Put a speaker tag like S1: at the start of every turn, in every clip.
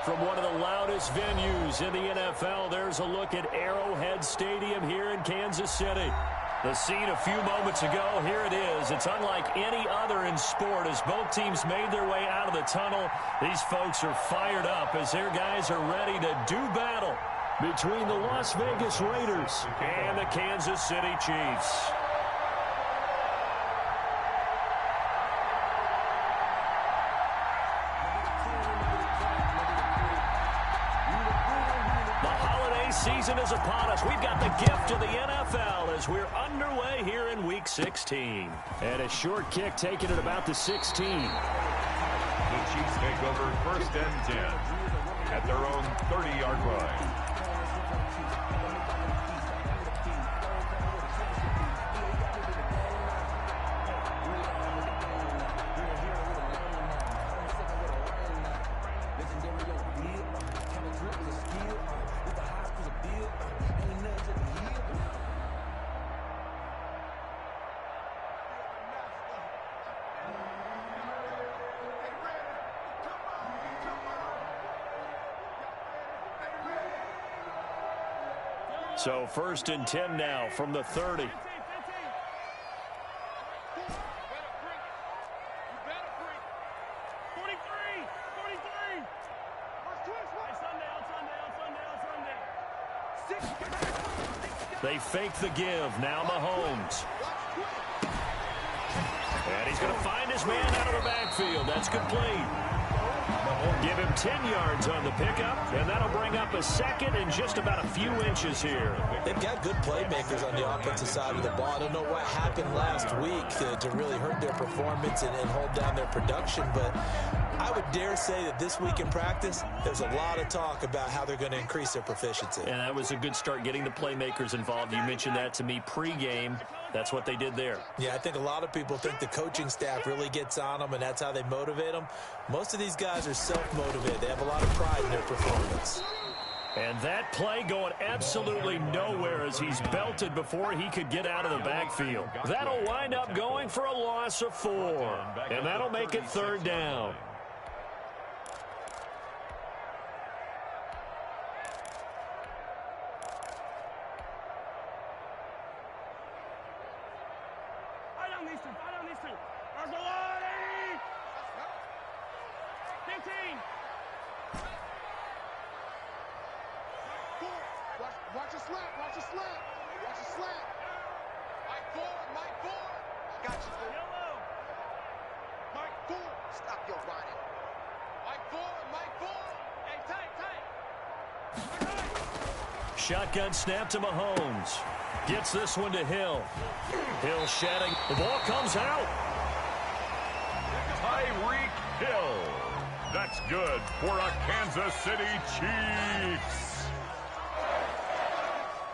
S1: from one of the loudest venues in the NFL. There's a look at Arrowhead Stadium here in Kansas City. The scene a few moments ago, here it is. It's unlike any other in sport as both teams made their way out of the tunnel. These folks are fired up as their guys are ready to do battle between the Las Vegas Raiders and the Kansas City Chiefs. Season is upon us. We've got the gift of the NFL as we're underway here in Week 16. And a short kick taken at about the 16.
S2: The Chiefs take over 1st and 10 at their own 30-yard line.
S1: So 1st and 10 now from the 30. They fake the give. Now Mahomes. And he's going to find his man out of the backfield. That's complete. Give him 10 yards on the pickup, and that'll bring up a second and just about a few inches here.
S3: They've got good playmakers on the offensive side of the ball. I don't know what happened last week to really hurt their performance and hold down their production, but I would dare say that this week in practice, there's a lot of talk about how they're going to increase their proficiency.
S1: And that was a good start getting the playmakers involved. You mentioned that to me pregame. That's what they did there.
S3: Yeah, I think a lot of people think the coaching staff really gets on them, and that's how they motivate them. Most of these guys are self-motivated. They have a lot of pride in their performance.
S1: And that play going absolutely nowhere as he's belted before he could get out of the backfield. That'll wind up going for a loss of 4. And that'll make it 3rd down.
S4: Watch your slap. Watch your slap. Watch your slap. Mike Ford. Got you. Yellow. Mike Ford. Stop your running. Mike Ford. Hey, tight.
S1: Shotgun snap to Mahomes. Gets this one to Hill. Hill shedding. The ball comes out.
S2: Tyreek Hill. That's good for a Kansas City Chiefs.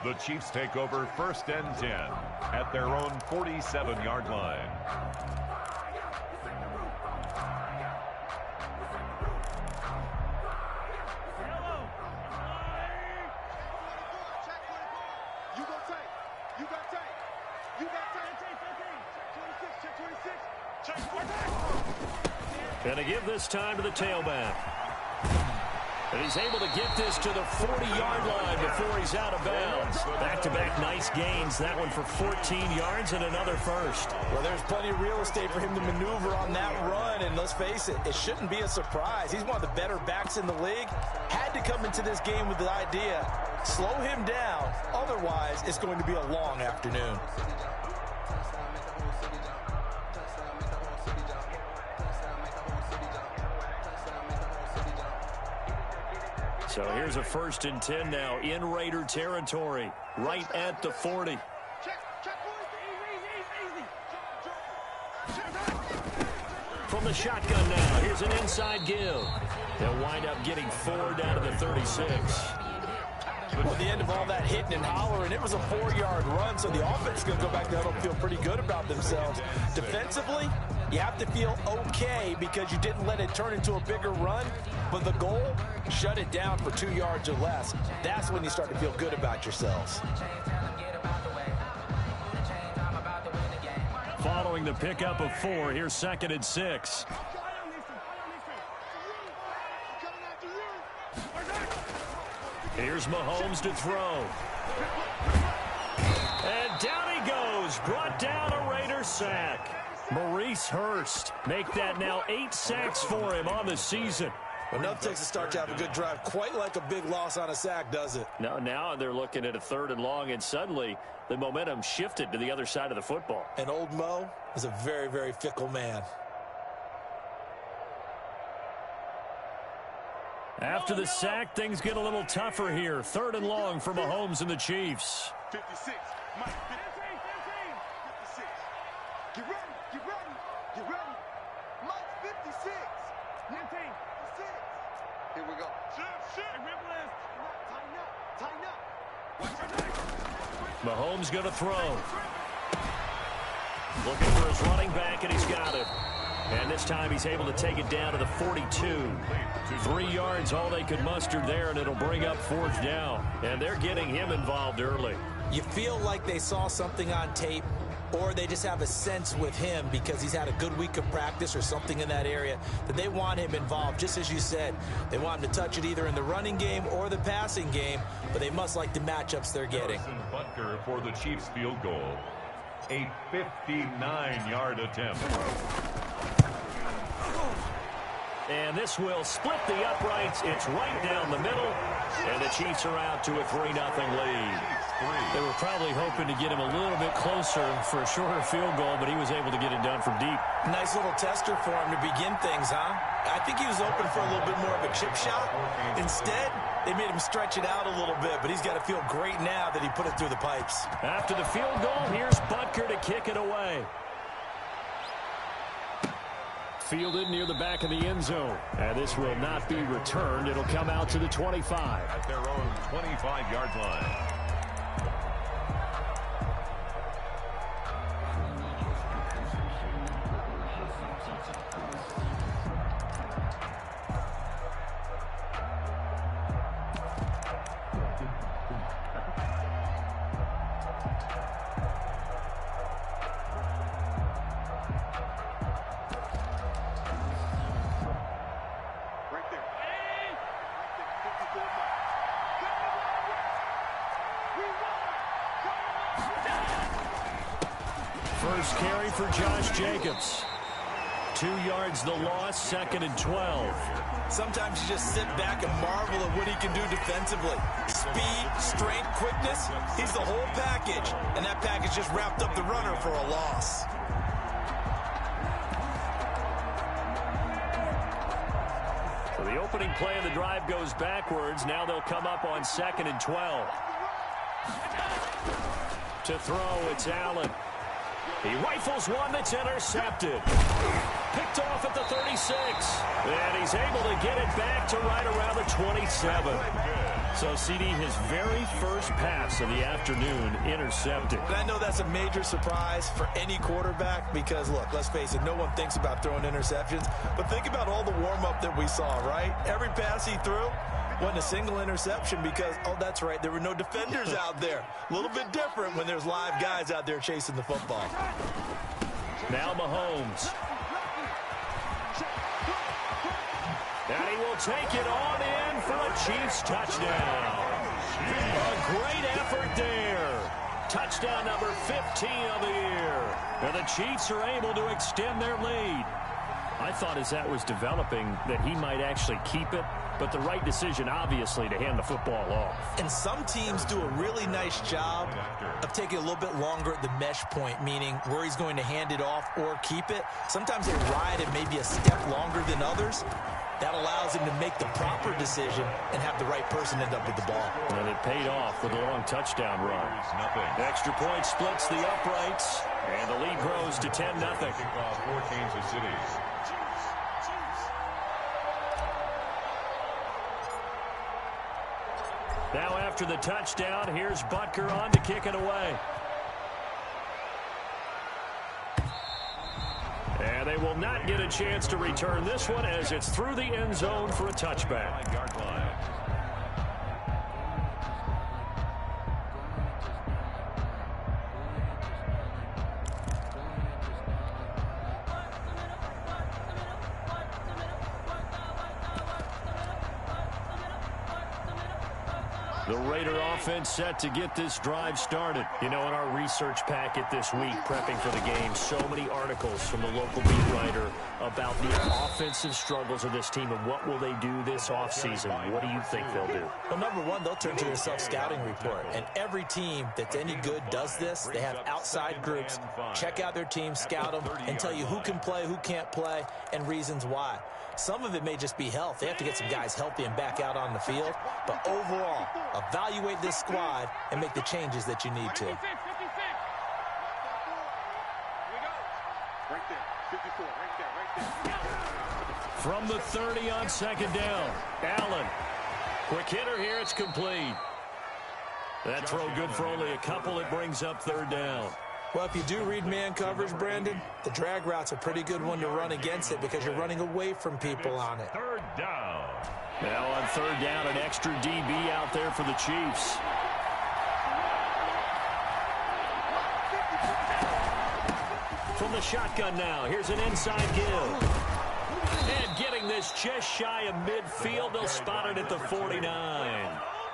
S2: The Chiefs take over 1st and 10 at their own 47-yard line.
S1: Going to give this time to the tailback. And he's able to get this to the 40-yard line before he's out of bounds. Back-to-back nice gains. That one for 14 yards and another first.
S3: Well, there's plenty of real estate for him to maneuver on that run. And let's face it, it shouldn't be a surprise. He's one of the better backs in the league. Had to come into this game with the idea, slow him down. Otherwise, it's going to be a long afternoon.
S1: So here's a 1st and 10 now in Raider territory, right at the 40. From the shotgun now, here's an inside give. They'll wind up getting 4 down to the 36.
S3: At the end of all that hitting and hollering, it was a 4-yard run, so the offense is going to go back down and feel pretty good about themselves. Defensively, you have to feel okay because you didn't let it turn into a bigger run, but the goal, shut it down for 2 yards or less. That's when you start to feel good about yourselves.
S1: Following the pickup of 4, here's 2nd and 6. Here's Mahomes to throw. And down he goes. Brought down a Raider sack. Maurice Hurst make that now 8 sacks for him on the season.
S3: Enough takes a start to have a good drive. Quite like a big loss on a sack, does it?
S1: No, now they're looking at a 3rd and long, and suddenly the momentum shifted to the other side of the football.
S3: And old Mo is a very, very fickle man.
S1: After the sack, things get a little tougher here. 3rd and long for Mahomes and the Chiefs.
S4: 56. Mike, 56. Get ready. Get ready. Get ready. Mike, 56. 56. Here we go. Tighten up.
S1: Mahomes going to throw. Looking for his running back, and he's got it. And this time he's able to take it down to the 42. 3 yards, all they could muster there, and it'll bring up 4th down. And they're getting him involved early.
S3: You feel like they saw something on tape, or they just have a sense with him because he's had a good week of practice or something in that area that they want him involved. Just as you said, they want him to touch it either in the running game or the passing game, but they must like the matchups they're getting.
S2: Butker for the Chiefs field goal. A 59-yard attempt.
S1: And this will split the uprights. It's right down the middle. And the Chiefs are out to a 3-0 lead. They were probably hoping to get him a little bit closer for a shorter field goal, but he was able to get it done from deep.
S3: Nice little tester for him to begin things, huh? I think he was open for a little bit more of a chip shot. Instead, they made him stretch it out a little bit, but he's got to feel great now that he put it through the pipes.
S1: After the field goal, here's Butker to kick it away. Fielded near the back of the end zone. And this will not be returned. It'll come out to the 25.
S2: At their own 25-yard line.
S1: First carry for Josh Jacobs. 2 yards the loss, 2nd and 12.
S3: Sometimes you just sit back and marvel at what he can do defensively. Speed, strength, quickness, he's the whole package. And that package just wrapped up the runner for a loss.
S1: So the opening play of the drive goes backwards. Now they'll come up on 2nd and 12. To throw, it's Allen. He rifles one that's intercepted. Picked off at the 36. And he's able to get it back to right around the 27. So, CD, his very first pass of the afternoon intercepted.
S3: And I know that's a major surprise for any quarterback because, look, let's face it, no one thinks about throwing interceptions. But think about all the warm-up that we saw, right? Every pass he threw wasn't a single interception because, oh, that's right, there were no defenders out there. A little bit different when there's live guys out there chasing the football.
S1: Now Mahomes. And he will take it on in for a Chiefs touchdown. A great effort there. Touchdown number 15 of the year. And the Chiefs are able to extend their lead. I thought as that was developing that he might actually keep it, but the right decision, obviously, to hand the football off.
S3: And some teams do a really nice job of taking a little bit longer at the mesh point, meaning where he's going to hand it off or keep it. Sometimes they ride it maybe a step longer than others. That allows him to make the proper decision and have the right person end up with the ball.
S1: And it paid off with a long touchdown run. Extra point splits the uprights, and the lead grows to 10-0.
S2: For Kansas City.
S1: Now after the touchdown, here's Butker on to kick it away. And they will not get a chance to return this one as it's through the end zone for a touchback. The Raider offense set to get this drive started. You know, in our research packet this week, prepping for the game, so many articles from the local beat writer about the offensive struggles of this team and what will they do this offseason. What do you think they'll do?
S3: Well, number one, they'll turn to their self-scouting report. And every team that's any good does this. They have outside groups. Check out their team, scout them, and tell you who can play, who can't play, and reasons why. Some of it may just be health. They have to get some guys healthy and back out on the field. But overall, evaluate this squad and make the changes that you need to.
S1: From the 30 on second down, Allen. Quick hitter here, it's complete. That throw good for only a couple. It brings up third down.
S3: Well, if you do read man coverage, Brandon, the drag route's a pretty good one to run against it because you're running away from people on it.
S2: Third down.
S1: Now on third down, an extra DB out there for the Chiefs. From the shotgun now, here's an inside give. And getting this just shy of midfield, they'll spot it at the 49.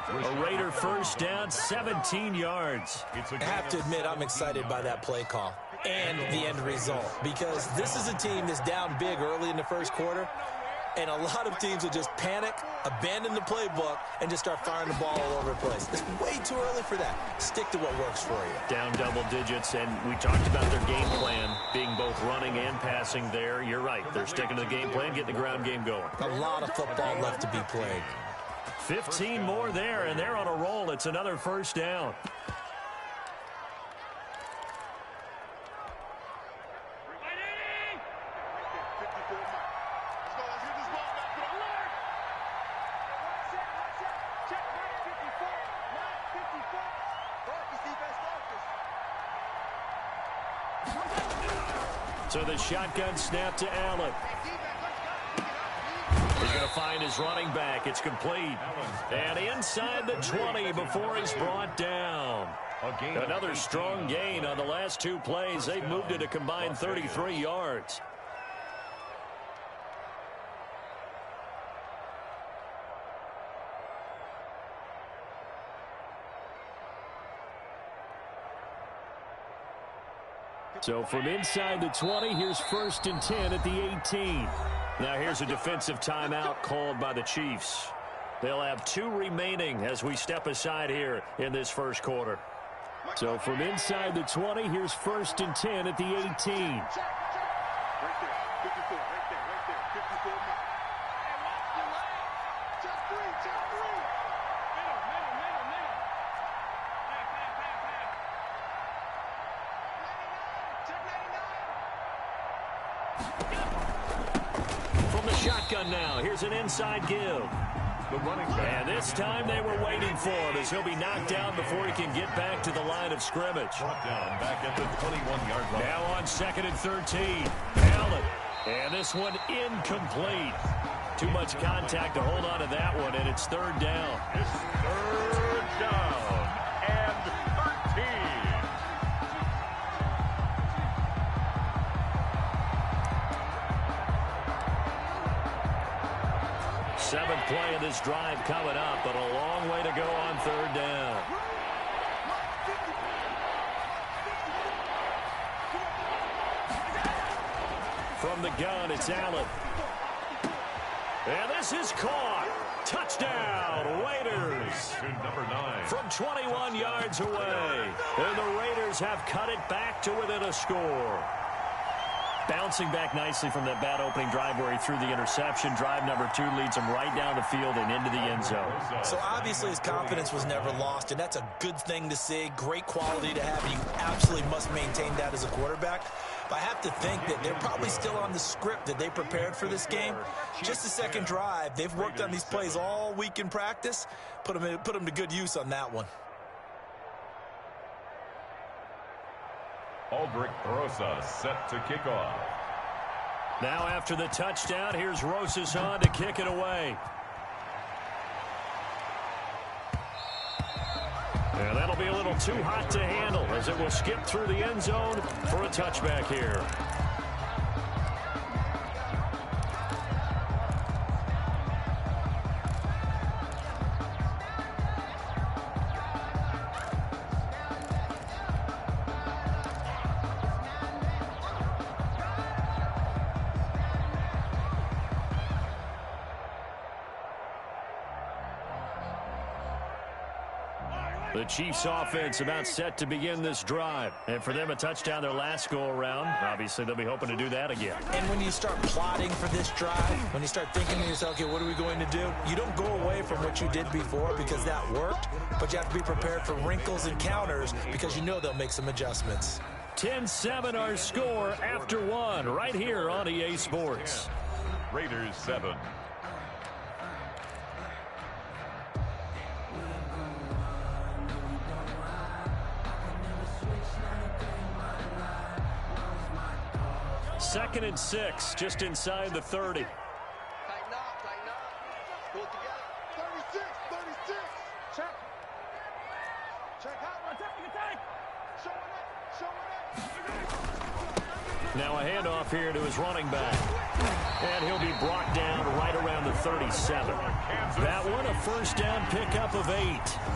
S1: A Raider first down, 17 yards.
S3: I have to admit, I'm excited by that play call and the end result because this is a team that's down big early in the first quarter, and a lot of teams will just panic, abandon the playbook, and just start firing the ball all over the place. It's way too early for that. Stick to what works for you.
S1: Down double digits, and we talked about their game plan being both running and passing there. You're right. They're sticking to the game plan, getting the ground game going.
S3: A lot of football left to be played.
S1: 15 more there, and they're on a roll. It's another first down. So the shotgun snap to Allen. He's going to find his running back. It's complete. And inside the 20 before he's brought down. Another strong gain on the last two plays. They've moved it a combined 33 yards. So from inside the 20, here's first and 10 at the 18. Now here's a defensive timeout called by the Chiefs. They'll have 2 remaining as we step aside here in this first quarter. So from inside the 20, here's first and 10 at the 18.
S4: Right there, 54, right there, right there, 54. And watch the leg. Check three. Middle. Check 99.
S1: From the shotgun now, here's an inside give. And this time they were waiting for him as he'll be knocked down before he can get back to the line of scrimmage.
S2: Brought down back at the 21-yard line.
S1: Now on second and 13, Allen. And this one incomplete. Too much contact to hold on to that one, and it's third down.
S2: It's third down and 13.
S1: Seventh play of this drive coming up, but a long way to go on third down. From the gun, it's Allen. And this is caught. Touchdown, Raiders.
S2: Number 9.
S1: From 21 yards away. And the Raiders have cut it back to within a score. Bouncing back nicely from that bad opening drive where he threw the interception. Drive number 2 leads him right down the field and into the end zone.
S3: So obviously his confidence was never lost, and that's a good thing to see. Great quality to have. You absolutely must maintain that as a quarterback. But I have to think that they're probably still on the script that they prepared for this game. Just the second drive. They've worked on these plays all week in practice. Put them to good use on that one.
S2: Aldrich Rosas set to kick off.
S1: Now after the touchdown, here's Rosas on to kick it away. And that'll be a little too hot to handle as it will skip through the end zone for a touchback here. The Chiefs offense about set to begin this drive. And for them, a touchdown their last go-around. Obviously, they'll be hoping to do that again.
S3: And when you start plotting for this drive, when you start thinking to yourself, okay, what are we going to do? You don't go away from what you did before because that worked, but you have to be prepared for wrinkles and counters because you know they'll make some adjustments.
S1: 10-7 our score after one right here on EA Sports.
S2: Raiders 7.
S1: Second and 6, just inside the 30.
S4: Tighten up, tighten up. Pull it together. 36, 36. Check. Check out. Attack. Showing up.
S1: Now a handoff here to his running back. And he'll be brought down right around the 37. That one, a first down pickup of 8.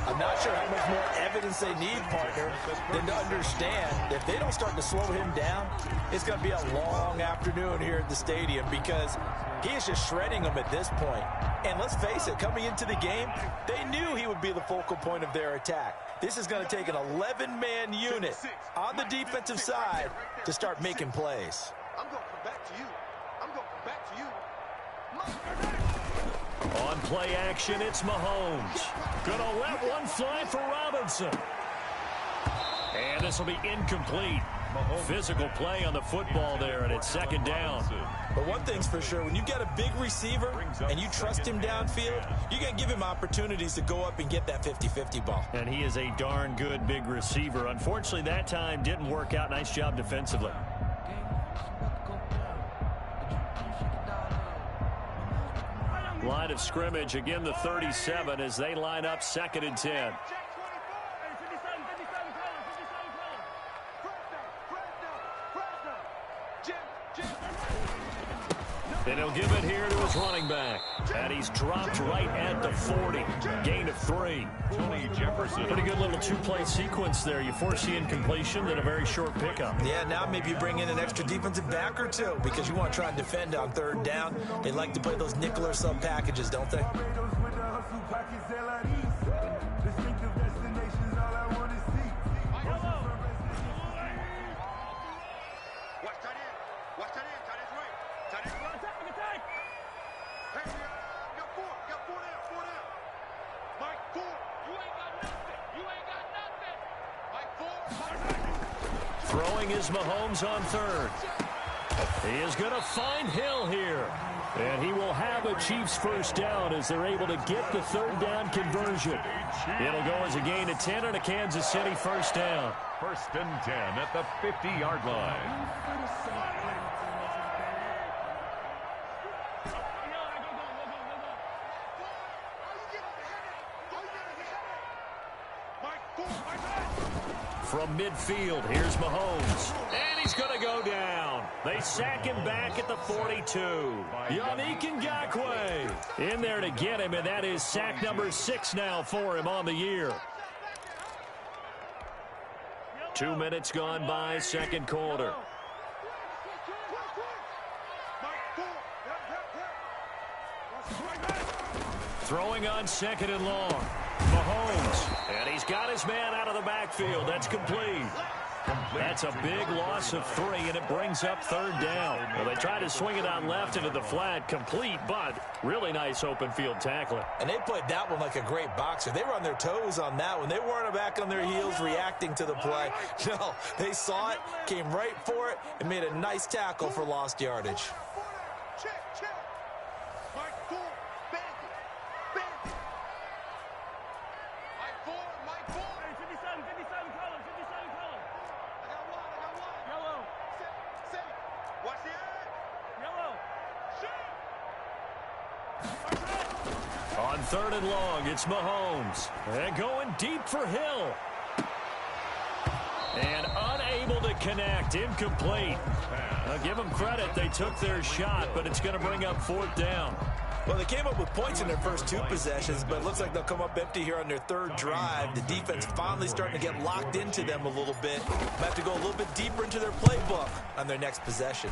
S3: I'm not sure how much more evidence they need, partner, than to understand if they don't start to slow him down, it's going to be a long afternoon here at the stadium because he is just shredding them at this point. And let's face it, coming into the game, they knew he would be the focal point of their attack. This is going to take an 11-man unit on the defensive side to start making plays.
S4: I'm going to come back to you. I'm going to come back to you.
S1: On play action, it's Mahomes. Gonna let one fly for Robinson. And this will be incomplete. Physical play on the football there, and it's second down.
S3: But one thing's for sure, when you get a big receiver and you trust him downfield, you're going to give him opportunities to go up and get that 50-50 ball.
S1: And he is a darn good big receiver. Unfortunately, that time didn't work out. Nice job defensively. Line of scrimmage, again the 37 as they line up second and 10. And he'll give it here to his running back. And he's dropped right at the 40. Gain of 3.
S2: Tony Jefferson.
S1: Pretty good little two-play sequence there. You force the incompletion, then a very short pickup.
S3: Yeah, now maybe you bring in an extra defensive back or two because you want to try and defend on third down. They like to play those nickel or sub packages, don't they?
S1: Throwing is Mahomes on third. He is going to find Hill here. And he will have a Chiefs first down as they're able to get the third down conversion. It'll go as a gain of 10 and a Kansas City first down.
S2: First and 10 at the 50-yard line.
S1: From midfield, here's Mahomes. And he's going to go down. They sack him back at the 42. Yannick Ngakoue in there to get him, and that is sack number 6 now for him on the year. 2 minutes gone by, second quarter. Throwing on second and long. Mahomes, and he's got his man out of the backfield. That's complete. That's a big loss of 3, and it brings up third down. Well, they tried to swing it on left into the flat, complete, but really nice open field tackling.
S3: And they played that one like a great boxer. They were on their toes on that one. They weren't back on their heels reacting to the play. No, they saw it, came right for it, and made a nice tackle for lost yardage.
S1: On third and long, it's Mahomes. And going deep for Hill. And unable to connect, incomplete. I'll give them credit, they took their shot, but it's going to bring up fourth down.
S3: Well, they came up with points in their first 2 possessions, but it looks like they'll come up empty here on their third drive. The defense finally starting to get locked into them a little bit. Might have to go a little bit deeper into their playbook on their next possession.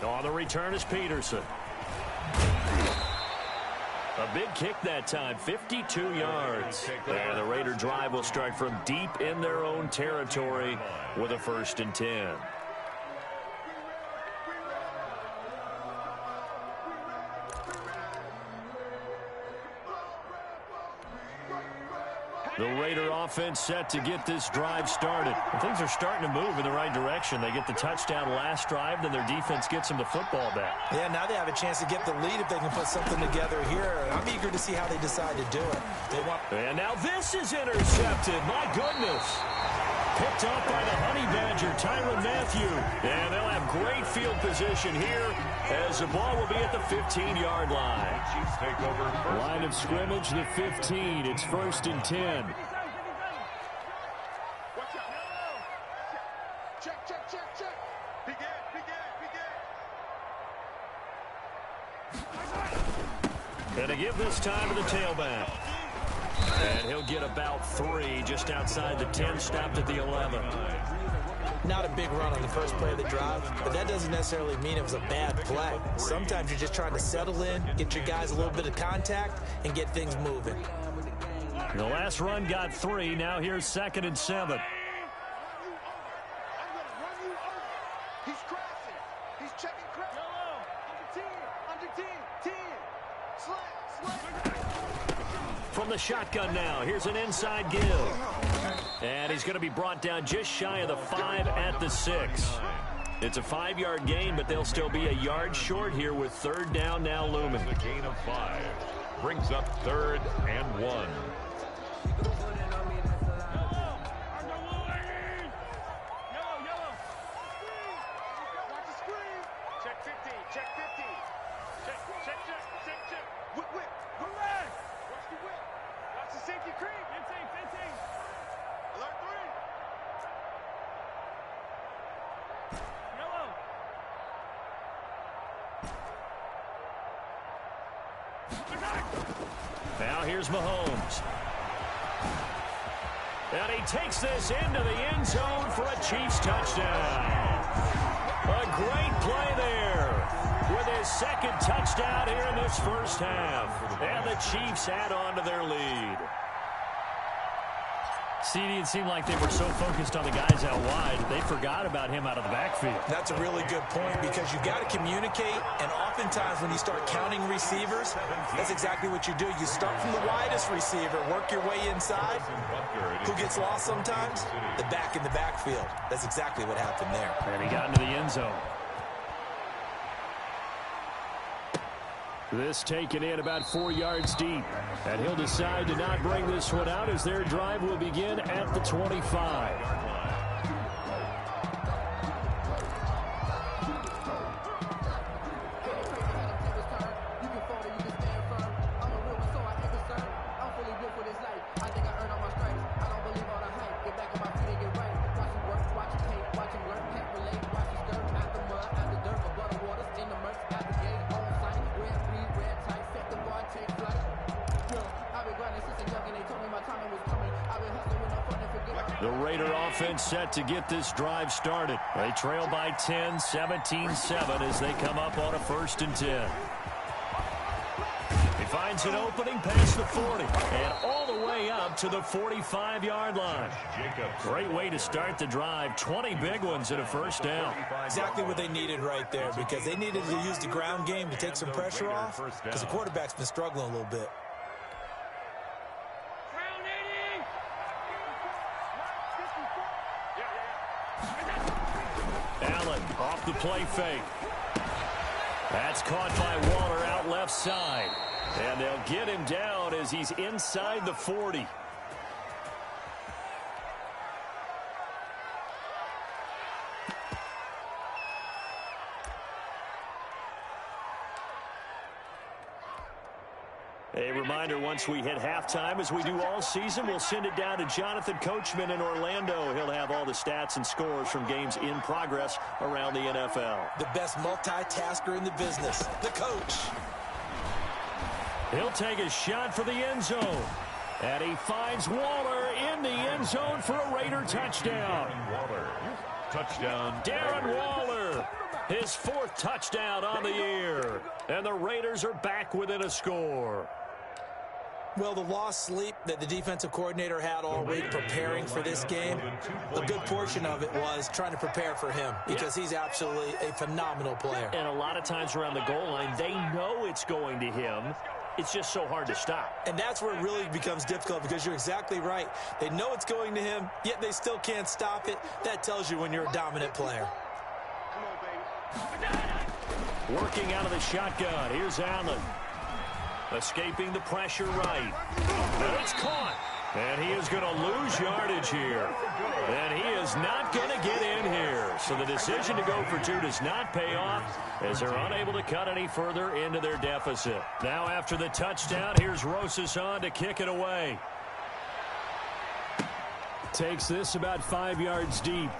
S1: On the return is Peterson. A big kick that time, 52 yards. And the Raider drive will start from deep in their own territory with a 1st and 10. The Raider offense set to get this drive started. And things are starting to move in the right direction. They get the touchdown last drive, then their defense gets them the football back.
S3: Yeah, now they have a chance to get the lead if they can put something together here. I'm eager to see how they decide to do it.
S1: And now this is intercepted. My goodness. Picked off by the Honey Badger, Tyrann Mathieu. And they'll have great field position here as the ball will be at the 15-yard line. Line of scrimmage, the 15. It's 1st and 10.
S4: Check.
S1: And to give this time to the tailback. And he'll get about 3 just outside the 10, stopped at the 11.
S3: Not a big run on the first play of the drive, but that doesn't necessarily mean it was a bad play. Sometimes you're just trying to settle in, get your guys a little bit of contact, and get things moving.
S1: The last run got 3. Now here's 2nd and 7.
S4: He's crashing. He's checking crash. Under 10. Slant.
S1: From the shotgun now, here's an inside give. And he's going to be brought down just shy of the 5 at the 6. It's a 5-yard gain, but they'll still be a yard short here with 3rd down now looming.
S2: A gain of 5 brings up 3rd and 1.
S1: Now here's Mahomes. And he takes this into the end zone for a Chiefs touchdown. A great play there with his 2nd touchdown here in this first half. And the Chiefs add on to their lead. CD, it seemed like they were so focused on the guys out wide, they forgot about him out of the backfield.
S3: That's a really good point because you've got to communicate, and oftentimes when you start counting receivers, that's exactly what you do. You start from the widest receiver, work your way inside. Who gets lost sometimes? The back in the backfield. That's exactly what happened there.
S1: And he got into the end zone. This taken in about 4 yards deep. And he'll decide to not bring this one out as their drive will begin at the 25. The Raider offense set to get this drive started. They trail by 10, 17-7 as they come up on a 1st and 10. He finds an opening past the 40 and all the way up to the 45-yard line. Great way to start the drive. 20 big ones and a 1st down.
S3: Exactly what they needed right there because they needed to use the ground game to take some pressure off because the quarterback's been struggling a little bit.
S1: Allen off the play fake. That's caught by Waller out left side. And they'll get him down as he's inside the 40. A reminder, once we hit halftime, as we do all season, we'll send it down to Jonathan Coachman in Orlando. He'll have all the stats and scores from games in progress around the NFL.
S3: The best multitasker in the business, the coach.
S1: He'll take a shot for the end zone. And he finds Waller in the end zone for a Raider touchdown.
S2: Touchdown.
S1: Darren Waller, his 4th touchdown on the year. And the Raiders are back within a score.
S3: Well, the lost sleep that the defensive coordinator had all week preparing for this game, a good portion of it was trying to prepare for him because he's absolutely a phenomenal player.
S1: And a lot of times around the goal line, they know it's going to him. It's just so hard to stop.
S3: And that's where it really becomes difficult because you're exactly right. They know it's going to him, yet they still can't stop it. That tells you when you're a dominant player.
S1: Working out of the shotgun. Here's Allen. Escaping the pressure right. But it's caught. And he is going to lose yardage here. And he is not going to get in here. So the decision to go for two does not pay off as they're unable to cut any further into their deficit. Now after the touchdown, here's Rosas on to kick it away. Takes this about 5 yards deep.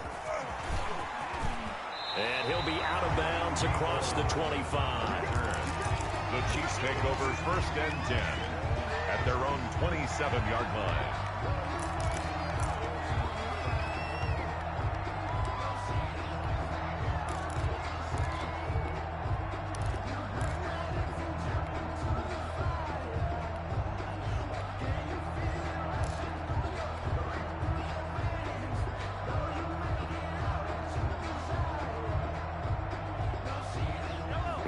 S1: And he'll be out of bounds across the 25.
S2: The Chiefs take over 1st and 10 at their own 27-yard line.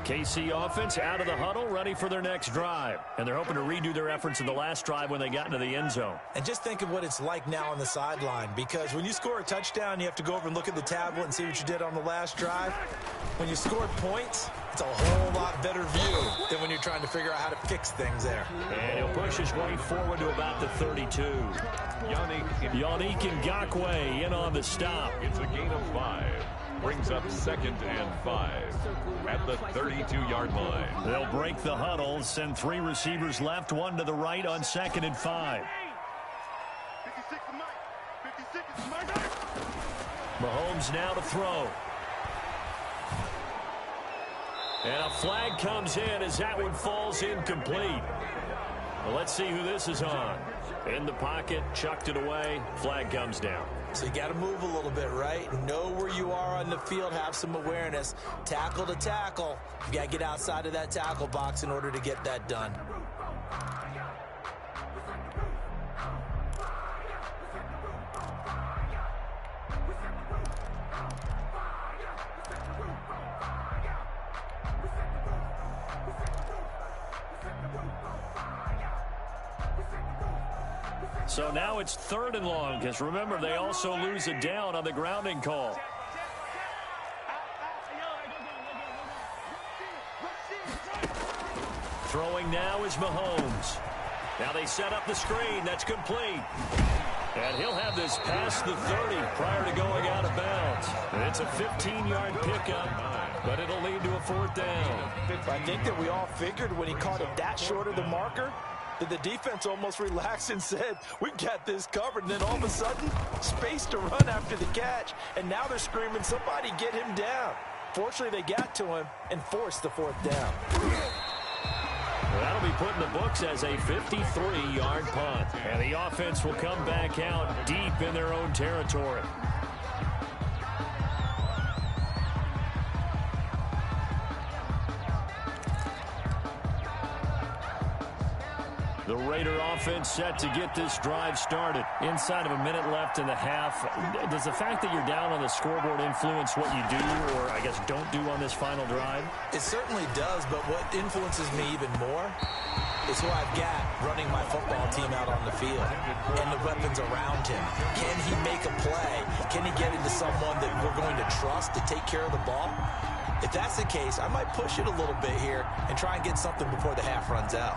S1: KC offense out of the huddle, ready for their next drive. And they're hoping to redo their efforts in the last drive when they got into the end zone.
S3: And just think of what it's like now on the sideline, because when you score a touchdown, you have to go over and look at the tablet and see what you did on the last drive. When you scored points, it's a whole lot better view than when you're trying to figure out how to fix things there.
S1: And he'll push his way forward to about the 32. Yannick Ngakoue in on the stop.
S2: It's a gain of 5. Brings up 2nd and 5 at the 32-yard line.
S1: They'll break the huddle, send 3 receivers left, 1 to the right on 2nd and 5. Mahomes now to throw. And a flag comes in as that one falls incomplete. Well, let's see who this is on. In the pocket, chucked it away, flag comes down.
S3: So you got to move a little bit, right? Know where you are on the field, have some awareness. Tackle to tackle. You got to get outside of that tackle box in order to get that done.
S1: So now it's 3rd and long, because remember, they also lose a down on the grounding call. Throwing now is Mahomes. Now they set up the screen. That's complete. And he'll have this past the 30 prior to going out of bounds. And it's a 15-yard pickup, but it'll lead to a 4th down.
S3: I think that we all figured when he caught it that short of the marker, that the defense almost relaxed and said, we've got this covered. And then all of a sudden, space to run after the catch. And now they're screaming, somebody get him down. Fortunately, they got to him and forced the 4th down.
S1: Well, that'll be put in the books as a 53-yard punt. And the offense will come back out deep in their own territory. The Raider offense set to get this drive started. Inside of a minute left in the half. Does the fact that you're down on the scoreboard influence what you do, or I guess don't do on this final drive?
S3: It certainly does, but what influences me even more is who I've got running my football team out on the field and the weapons around him. Can he make a play? Can he get into someone that we're going to trust to take care of the ball? If that's the case, I might push it a little bit here and try and get something before the half runs out.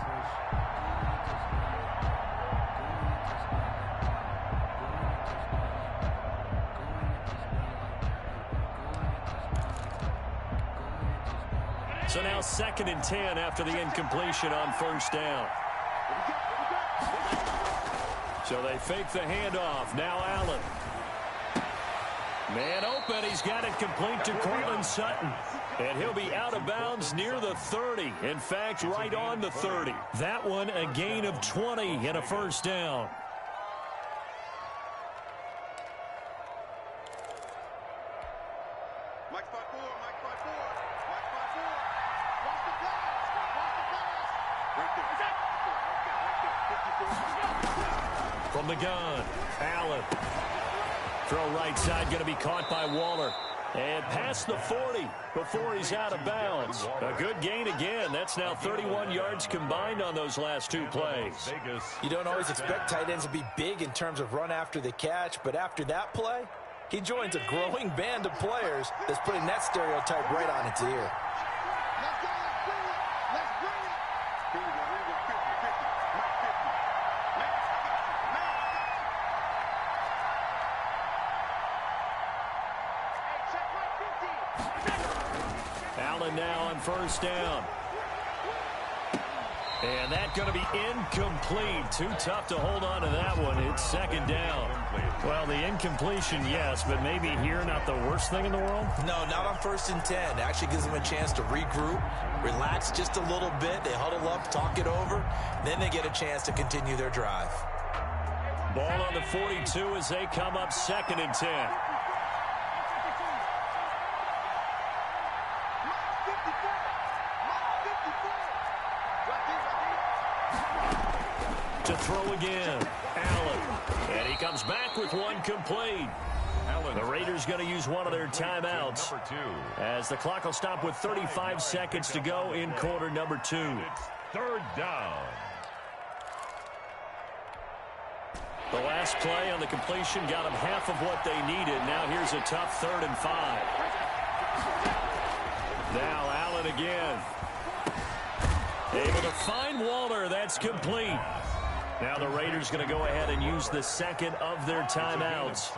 S1: So now 2nd and 10 after the incompletion on 1st down. So they fake the handoff. Now Allen. Man open. He's got it complete to Cortland Sutton. And he'll be out of bounds near the 30. In fact, right on the 30. That one a gain of 20 and a 1st down. From the gun, Allen. Throw right side, going to be caught by Waller. And past the 40 before he's out of bounds. A good gain again. That's now 31 yards combined on those last two plays.
S3: You don't always expect tight ends to be big in terms of run after the catch, but after that play, he joins a growing band of players that's putting that stereotype right on its ear.
S1: Allen now on first down. And that's going to be incomplete. Too tough to hold on to that one. It's second down. Well, the incompletion, yes, but maybe here not the worst thing in the world?
S3: No, not on 1st and 10. It actually gives them a chance to regroup, relax just a little bit. They huddle up, talk it over. Then they get a chance to continue their drive.
S1: Ball on the 42 as they come up 2nd and 10. To throw again, Allen. And he comes back with one complete. The Raiders going to use one of their timeouts as the clock will stop with 35 seconds to go in quarter number 2.
S2: Third down.
S1: The last play on the completion got them half of what they needed. Now here's a tough 3rd and 5. Now Allen again. Able to find Waller. That's complete. Now the Raiders going to go ahead and use the second of their timeouts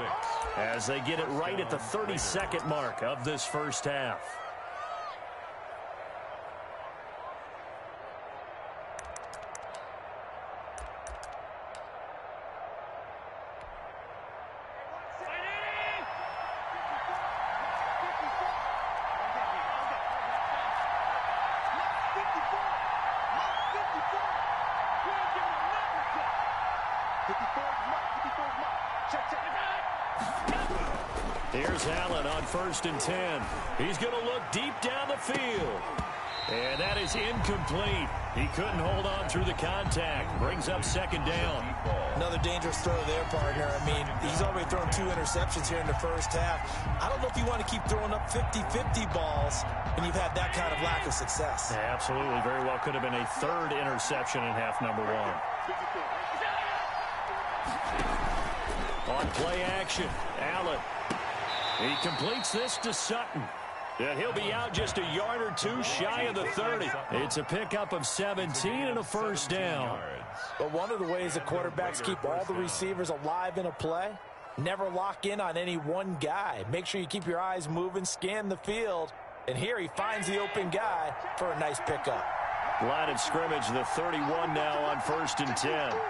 S1: as they get it right at the 30-second mark of this first half. Here's Allen on 1st and 10. He's going to look deep down the field. And that is incomplete. He couldn't hold on through the contact. Brings up 2nd down.
S3: Another dangerous throw there, partner. I mean, he's already thrown 2 interceptions here in the first half. I don't know if you want to keep throwing up 50-50 balls when you've had that kind of lack of success.
S1: Yeah, absolutely. Very well could have been a 3rd interception in half number 1. On play action, Allen. He completes this to Sutton. And he'll be out just a yard or 2 shy of the 30. It's a pickup of 17 and a first down.
S3: But one of the ways the quarterbacks keep all the receivers alive in a play, never lock in on any one guy. Make sure you keep your eyes moving, scan the field. And here he finds the open guy for a nice pickup.
S1: Line of scrimmage, the 31 now on 1st and 10.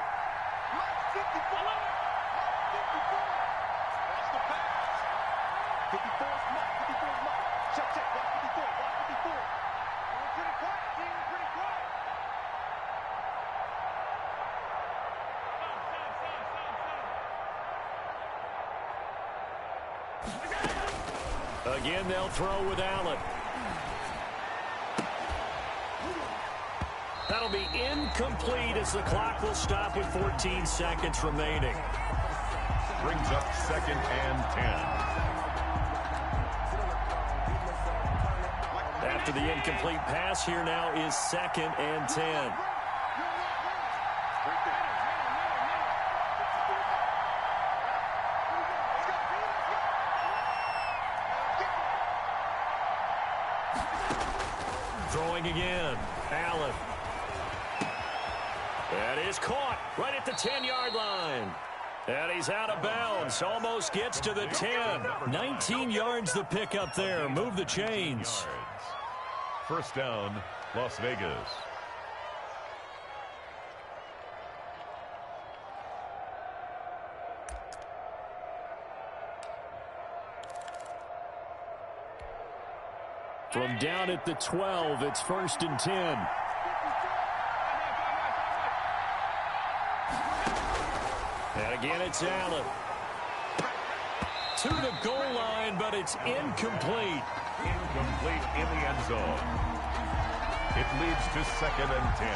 S1: Again, they'll throw with Allen. That'll be incomplete as the clock will stop with 14 seconds remaining.
S2: Brings up 2nd and 10.
S1: After the incomplete pass, here now is 2nd and 10. Throwing again, Allen. That is caught right at the 10-yard line. And he's out of bounds. Almost gets to the 10. 19 yards the pickup there. Move the chains.
S2: First down, Las Vegas.
S1: From down at the 12, it's 1st and 10. And again, it's Allen. To the goal line, but it's incomplete.
S2: Incomplete in the end zone. It leads to 2nd and 10.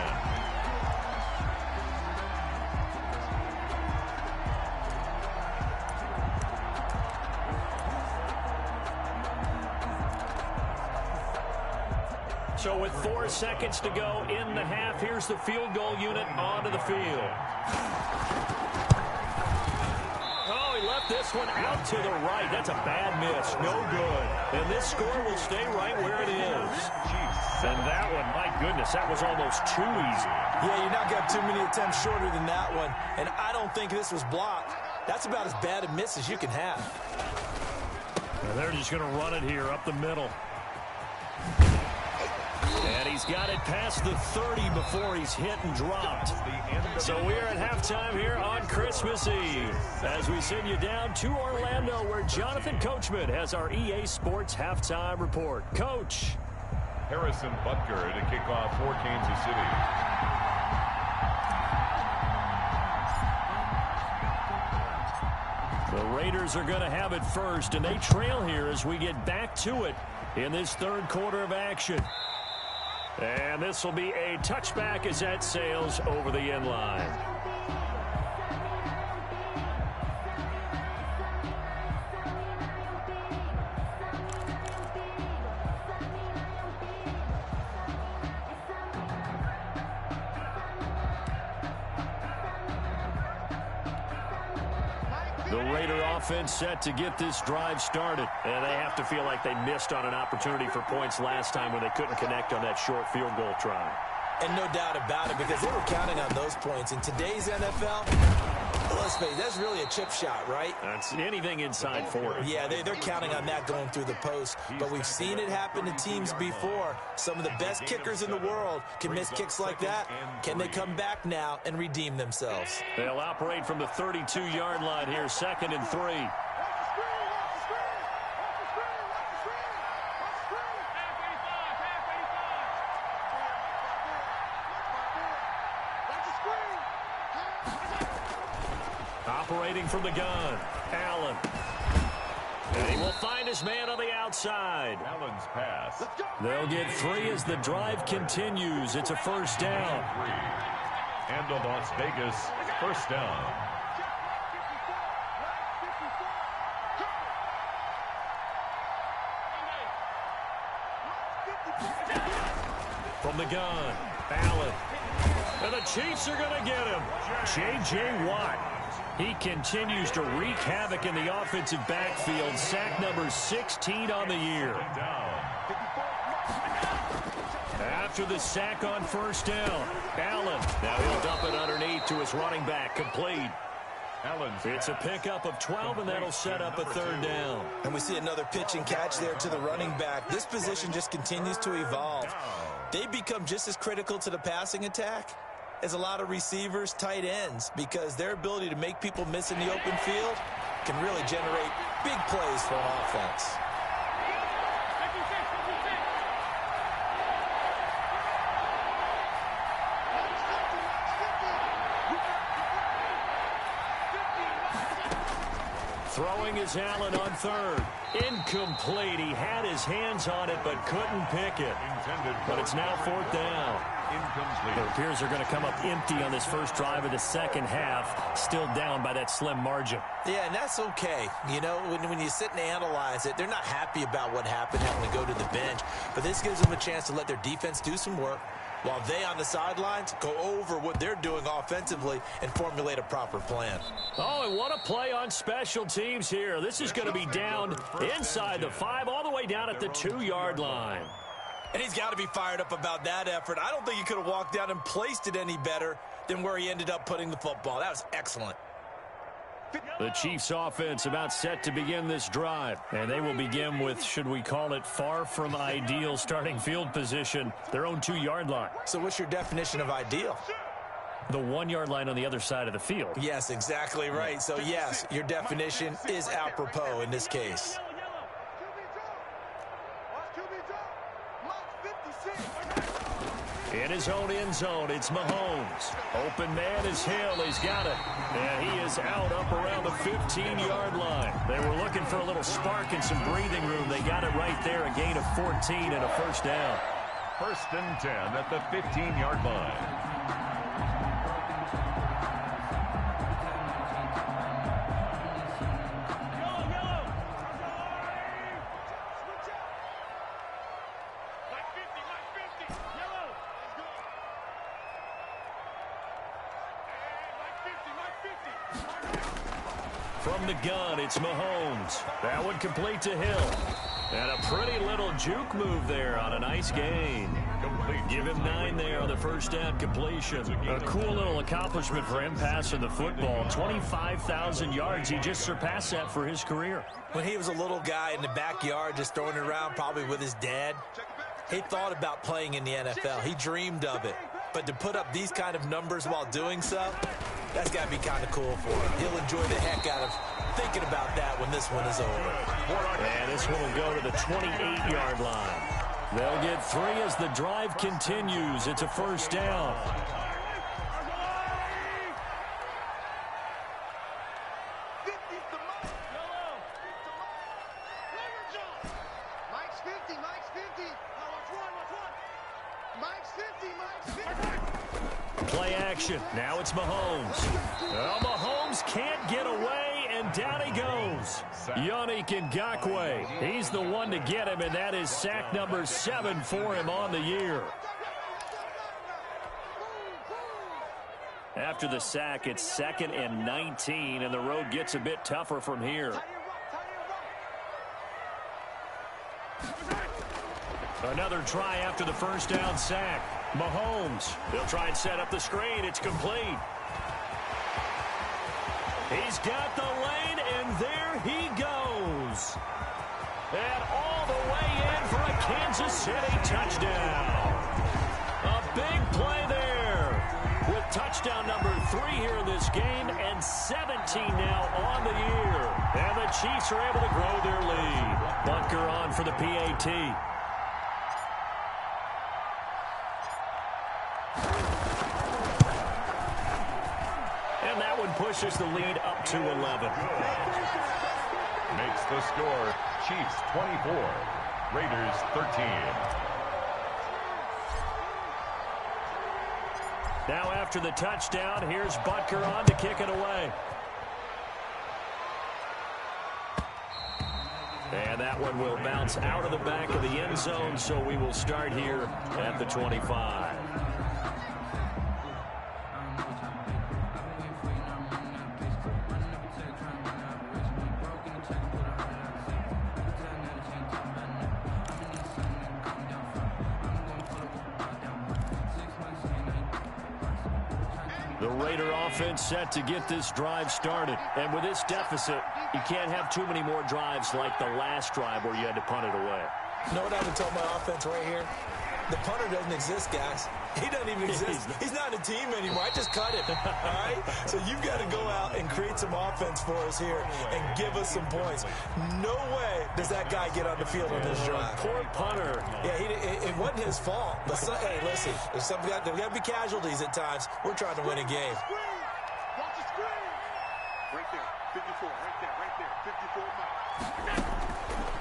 S1: So with 4 seconds to go in the half, here's the field goal unit onto the field. Oh, he left this one out to the right. That's a bad miss. No good. And this score will stay right where it is. And that one, my goodness, that was almost too easy.
S3: Yeah, you're not going to have too many attempts shorter than that one. And I don't think this was blocked. That's about as bad a miss as you can have.
S1: And they're just going to run it here up the middle. And he's got it past the 30 before he's hit and dropped. So we're at halftime here on Christmas Eve as we send you down to Orlando where Jonathan Coachman has our EA Sports halftime report. Coach.
S2: Harrison Butker to kick off for Kansas City.
S1: The Raiders are going to have it first, and they trail here as we get back to it in this third quarter of action. And this will be a touchback as that sails over the end line. The Raider offense set to get this drive started. And they have to feel like they missed on an opportunity for points last time when they couldn't connect on that short field goal try.
S3: And no doubt about it, because they were counting on those points. In today's NFL, let's face it, that's really a chip shot, right?
S1: That's anything inside 40.
S3: Yeah, they're counting on that going through the post. But we've seen it happen to teams before. Some of the best kickers in the world can miss kicks like that. Can they come back now and redeem themselves?
S1: They'll operate from the 32-yard line here, 2nd and 3. Operating from the gun, Allen. And he will find his man on the outside.
S2: Allen's pass.
S1: They'll get 3 as the drive continues. It's a first down.
S2: And a Las Vegas first down.
S1: From the gun, Allen. And the Chiefs are going to get him. J.J. Watt. He continues to wreak havoc in the offensive backfield. Sack number 16 on the year. After the sack on first down, Allen. Now he'll dump it underneath to his running back. Complete. It's a pickup of 12, and that'll set up a third down.
S3: And we see another pitch and catch there to the running back. This position just continues to evolve. They become just as critical to the passing attack as a lot of receivers, tight ends, because their ability to make people miss in the open field can really generate big plays for an offense.
S1: Throwing is Allen on third. Incomplete. He had his hands on it but couldn't pick it. But it's now fourth down. It appears they're going to come up empty on this first drive of the second half. Still down by that slim margin.
S3: Yeah, and that's okay. You know, when you sit and analyze it, they're not happy about what happened having to go to the bench. But this gives them a chance to let their defense do some work while they on the sidelines go over what they're doing offensively and formulate a proper plan.
S1: Oh, and what a play on special teams here. This is going to be down inside the 5, all the way down at the 2-yard line.
S3: And he's got to be fired up about that effort. I don't think he could have walked down and placed it any better than where he ended up putting the football. That was excellent.
S1: The Chiefs offense about set to begin this drive. And they will begin with, should we call it, far from ideal starting field position, their own 2-yard line.
S3: So what's your definition of ideal?
S1: The 1-yard line on the other side of the field.
S3: Yes, exactly right. So, yes, your definition is apropos in this case.
S1: In his own end zone, it's Mahomes. Open man is Hill. He's got it. And he is out up around the 15-yard line. They were looking for a little spark and some breathing room. They got it right there. A gain of 14 and a first down.
S2: First and 10 at the 15-yard line.
S1: From the gun, it's Mahomes. That one complete to Hill. And a pretty little juke move there on a nice gain. Give him 9 there on the first down completion. A cool little accomplishment for him passing the football. 25,000 yards. He just surpassed that for his career.
S3: When he was a little guy in the backyard just throwing it around, probably with his dad, he thought about playing in the NFL. He dreamed of it. But to put up these kind of numbers while doing so, that's got to be kind of cool for him. He'll enjoy the heck out of thinking about that when this one is over.
S1: And this one will go to the 28-yard line. They'll get 3 as the drive continues. It's a first down. Play action. Now it's Mahomes. Well, Mahomes can't get away, and down he goes. Yannick Ngakoue. He's the one to get him, and that is sack number 7 for him on the year. After the sack, it's 2nd and 19, and the road gets a bit tougher from here. Another try after the first down sack. Mahomes. They'll try and set up the screen. It's complete. He's got the lane, and there he goes. And all the way in for a Kansas City touchdown. A big play there with touchdown number 3 here in this game and 17 now on the year. And the Chiefs are able to grow their lead. Butker on for the PAT. Pushes the lead up to 11.
S2: Makes the score Chiefs 24, Raiders 13.
S1: Now after the touchdown, here's Butker on to kick it away. And that one will bounce out of the back of the end zone, so we will start here at the 25. Offense set to get this drive started. And with this deficit, you can't have too many more drives like the last drive where you had to punt it away.
S3: You know what I would tell my offense right here? The punter doesn't exist, guys. He doesn't even exist. He's not a team anymore. I just cut him. All right? So you've got to go out and create some offense for us here and give us some points. No way does that guy get on the field on this drive.
S1: Poor punter.
S3: Yeah, it wasn't his fault. But hey, listen, there's got to be casualties at times. We're trying to win a game.
S4: Watch the screen. Right there, 54. Right there, 54 miles.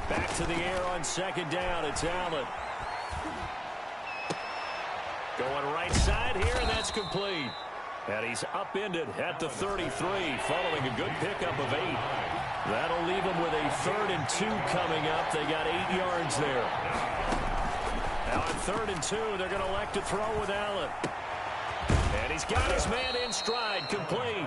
S1: Back to the air on second down. It's Allen. Going right side here, and that's complete. And he's upended at the 33, following a good pickup of 8. That'll leave him with a 3rd and 2 coming up. They got 8 yards there. Now on 3rd and 2, they're going to elect to throw with Allen. And he's got his man in stride, complete.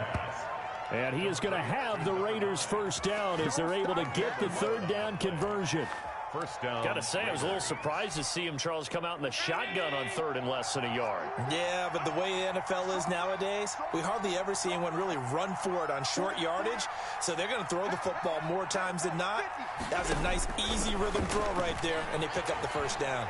S1: And he is going to have the Raiders' first down as they're able to get the 3rd down conversion.
S2: First down.
S1: Got to say, I was a little surprised to see him, Charles, come out in the shotgun on 3rd and less than a yard.
S3: Yeah, but the way the NFL is nowadays, we hardly ever see anyone really run for it on short yardage. So they're going to throw the football more times than not. That was a nice, easy rhythm throw right there, and they pick up the first down.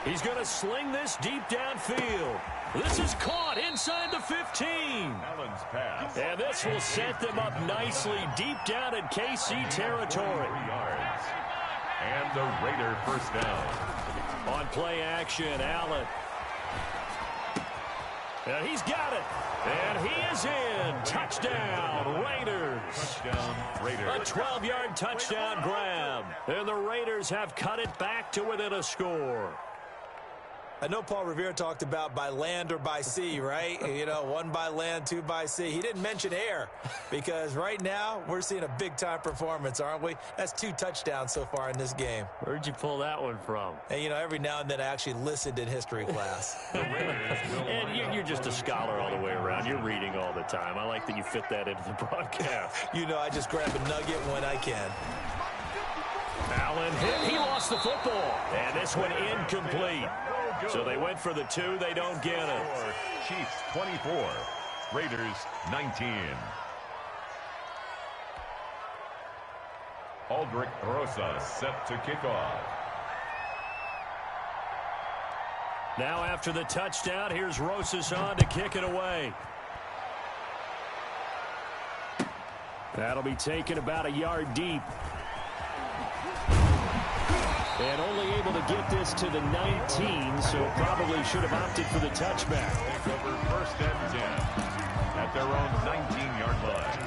S1: He's going to sling this deep downfield. This is caught inside the 15.
S2: Allen's pass.
S1: And this will set them up nicely deep down in KC territory.
S2: 3 yards. And the Raider first down.
S1: On play action, Allen. And he's got it. And he is in. Touchdown, Raiders.
S2: Touchdown, Raiders.
S1: A 12-yard touchdown grab. And the Raiders have cut it back to within a score.
S3: I know Paul Revere talked about by land or by sea, right? You know, 1 by land, 2 by sea. He didn't mention air because right now we're seeing a big-time performance, aren't we? That's 2 touchdowns so far in this game.
S1: Where'd you pull that one from?
S3: And, you know, every now and then I actually listened in history class.
S1: And you're just a scholar all the way around. You're reading all the time. I like that you fit that into the broadcast.
S3: You know, I just grab a nugget when I can.
S1: Allen hit. He lost the football. And this one incomplete. So they went for the 2. They don't get it.
S2: Chiefs 24, Raiders 19. Aldrich Rosa set to kick off.
S1: Now after the touchdown, here's Rosas on to kick it away. That'll be taken about a yard deep. And only able to get this to the 19, so probably should have opted for the touchback.
S2: Take over 1st and 10 at their own 19-yard line.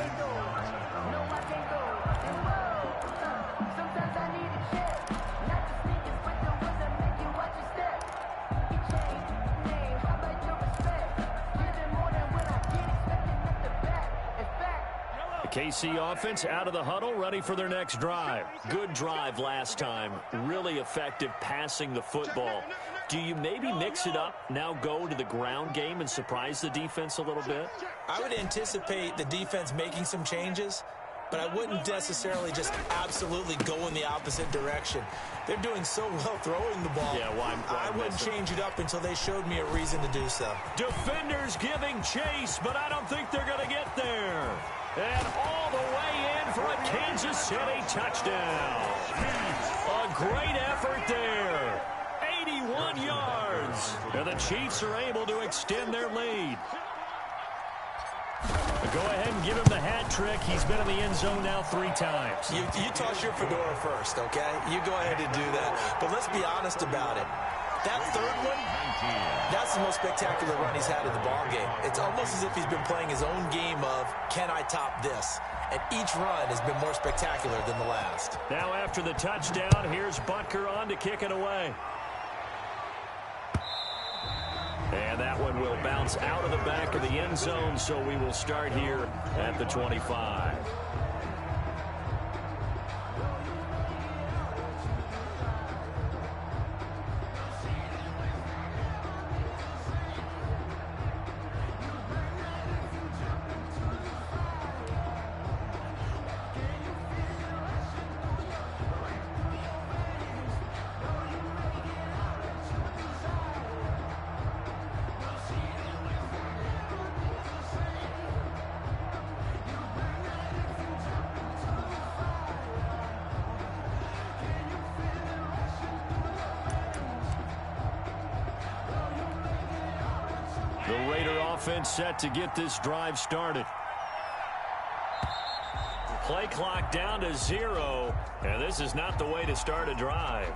S1: KC offense out of the huddle, ready for their next drive. Good drive last time. Really effective passing the football. Do you maybe mix it up, now go to the ground game and surprise the defense a little bit?
S3: I would anticipate the defense making some changes, but I wouldn't necessarily just absolutely go in the opposite direction. They're doing so well throwing the ball.
S1: Yeah, why
S3: I wouldn't change it up until they showed me a reason to do so.
S1: Defenders giving chase, but I don't think they're going to get there. And all the way in for a Kansas City touchdown. A great effort there. 81 yards. And the Chiefs are able to extend their lead. Go ahead and give him the hat trick. He's been in the end zone now 3 times.
S3: You toss your fedora first, okay? You go ahead and do that. But let's be honest about it. That third one, that's the most spectacular run he's had in the ball game. It's almost as if he's been playing his own game of, can I top this? And each run has been more spectacular than the last.
S1: Now after the touchdown, here's Butker on to kick it away. And that one will bounce out of the back of the end zone, so we will start here at the 25. The Raider offense set to get this drive started. Play clock down to 0, and this is not the way to start a drive.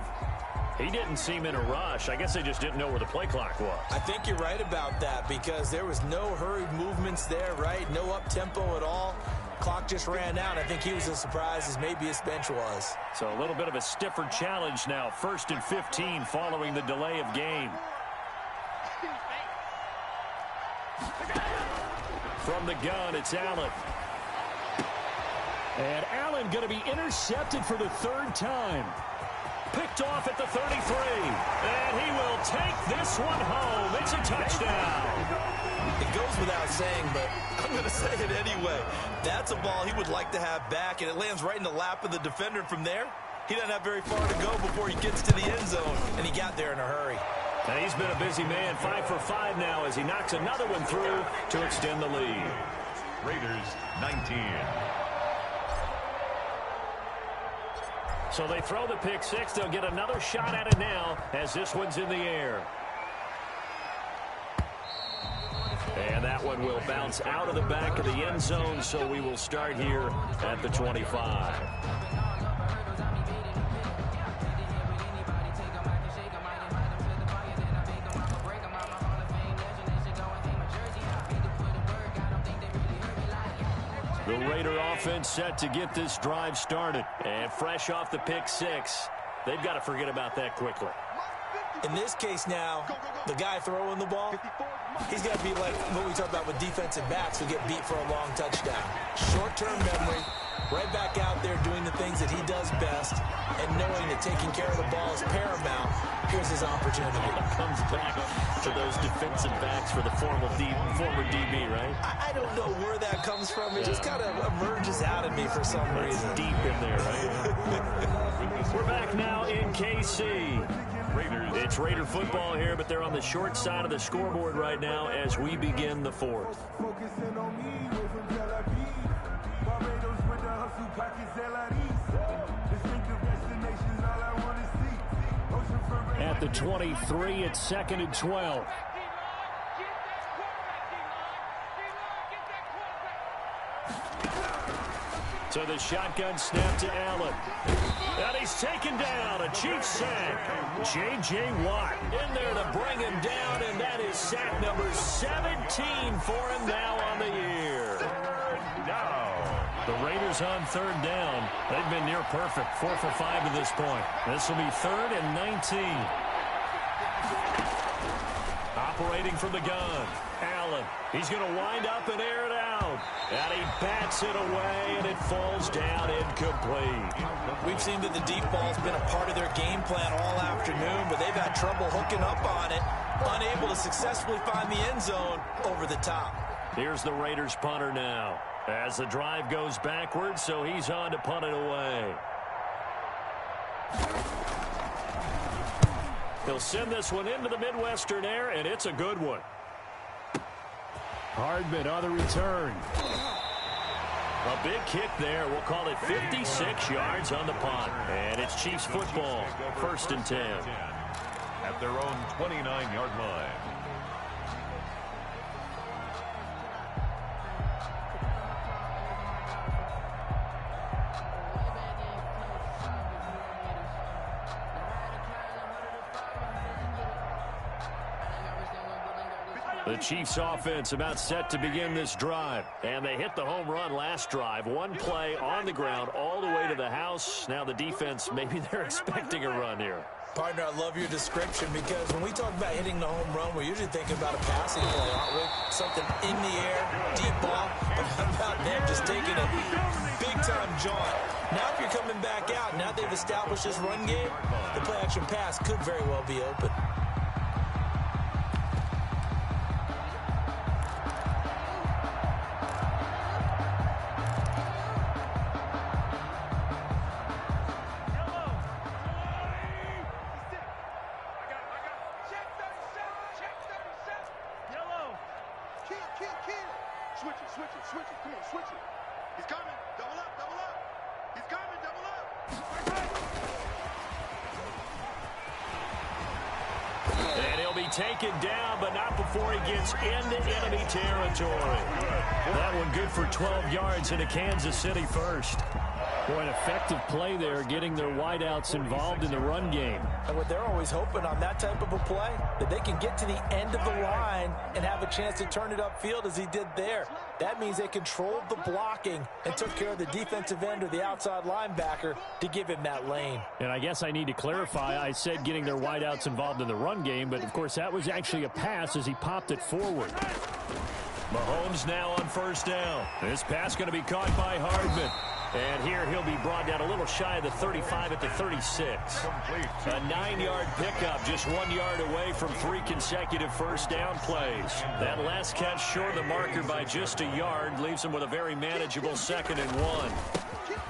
S1: He didn't seem in a rush. I guess they just didn't know where the play clock was.
S3: I think you're right about that because there was no hurried movements there, right? No up-tempo at all. Clock just ran out. I think he was as surprised as maybe his bench was.
S1: So a little bit of a stiffer challenge now. 1st and 15 following the delay of game. From the gun, it's Allen. And Allen going to be intercepted for the 3rd time. Picked off at the 33. And he will take this one home. It's a touchdown.
S3: It goes without saying, but I'm going to say it anyway. That's a ball he would like to have back, and it lands right in the lap of the defender from there. He doesn't have very far to go before he gets to the end zone, and he got there in a hurry.
S1: And he's been a busy man, 5 for 5 now as he knocks another one through to extend the lead.
S2: Raiders 19.
S1: So they throw the pick 6. They'll get another shot at it now as this one's in the air. And that one will bounce out of the back of the end zone, so we will start here at the 25. The Raider offense set to get this drive started. And fresh off the pick 6, they've got to forget about that quickly.
S3: In this case now, the guy throwing the ball, he's got to be like what we talked about with defensive backs who get beat for a long touchdown. Short-term memory, right back out there doing the things that he does best, and knowing that taking care of the ball is paramount. Here's his opportunity.
S1: Comes back to those defensive backs for the former DB, right?
S3: I don't know where that comes from. It just kind of emerges out of me for some reason.
S1: Deep in there, right? We're back now in KC. It's Raider football here, but they're on the short side of the scoreboard right now as we begin the fourth. At the 23, it's 2nd and 12. So the shotgun snap to Allen. And he's taken down. A Chiefs sack. J.J. Watt in there to bring him down, and that is sack number 17 for him now on the year. The Raiders on 3rd down. They've been near perfect. 4 for 5 to this point. This will be 3rd and 19. Operating from the gun. Allen. He's going to wind up and air it out. And he bats it away, and it falls down incomplete.
S3: We've seen that the deep ball's been a part of their game plan all afternoon, but they've had trouble hooking up on it, unable to successfully find the end zone over the top.
S1: Here's the Raiders punter now as the drive goes backwards, so he's on to punt it away. He'll send this one into the Midwestern air, and it's a good one. Hardman on the return. A big kick there. We'll call it 56 yards on the punt. And it's Chiefs football. 1st and 10.
S2: At their own 29-yard line.
S1: The Chiefs offense about set to begin this drive. And they hit the home run last drive. One play on the ground all the way to the house. Now the defense, maybe they're expecting a run here.
S3: Partner, I love your description because when we talk about hitting the home run, we're usually thinking about a passing play, aren't we? Something in the air, deep ball. But how about them just taking a big-time jaunt? Now if you're coming back out, now they've established this run game, the play-action pass could very well be open.
S1: Taken down, but not before he gets into enemy territory. That one good for 12 yards into Kansas City first. Boy, an effective play there, getting their wideouts involved in the run game.
S3: And what they're always hoping on that type of a play, that they can get to the end of the line and have a chance to turn it upfield as he did there. That means they controlled the blocking and took care of the defensive end or the outside linebacker to give him that lane.
S1: And I guess I need to clarify, I said getting their wideouts involved in the run game, but of course that was actually a pass as he popped it forward. Mahomes now on 1st down. This pass going to be caught by Hardman. And here he'll be brought down a little shy of the 35 at the 36. A 9-yard pickup, just 1 yard away from 3 consecutive 1st down plays. That last catch short of the marker by just a yard leaves him with a very manageable 2nd and 1.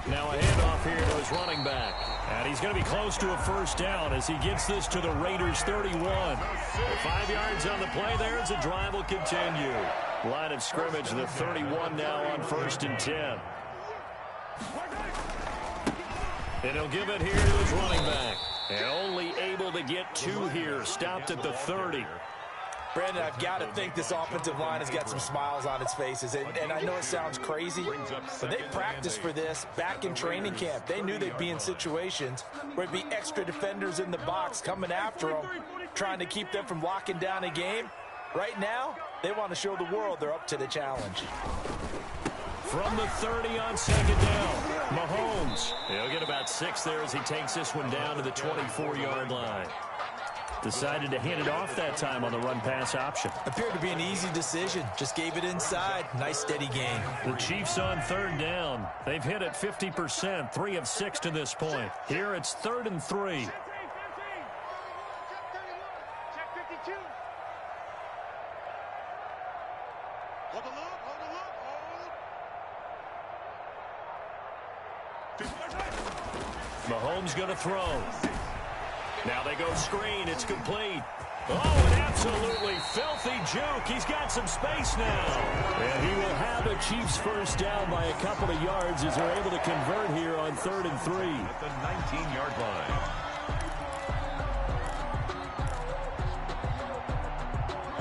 S1: Now a handoff here to his running back. And he's going to be close to a 1st down as he gets this to the Raiders 31. 5 yards on the play there as the drive will continue. Line of scrimmage, the 31 now on 1st and 10. And he'll give it here to his running back. And only able to get 2 here. Stopped at the 30.
S3: Brandon, I've got to think this offensive line has got some smiles on its faces. And I know it sounds crazy, but they practiced for this back in training camp. They knew they'd be in situations where it'd be extra defenders in the box coming after them, trying to keep them from locking down a game. Right now, they want to show the world they're up to the challenge.
S1: From the 30 on 2nd down, Mahomes. He'll get about 6 there as he takes this one down to the 24-yard line. Decided to hand it off that time on the run-pass option.
S3: Appeared to be an easy decision. Just gave it inside. Nice, steady gain.
S1: The Chiefs on third down. They've hit it 50%, 3 of 6 to this point. Here it's 3rd and 3. Mahomes going to throw. Now they go screen. It's complete. Oh, an absolutely filthy juke. He's got some space now. And he will have a Chiefs first down by a couple of yards as they're able to convert here on 3rd and 3.
S2: At the 19-yard line.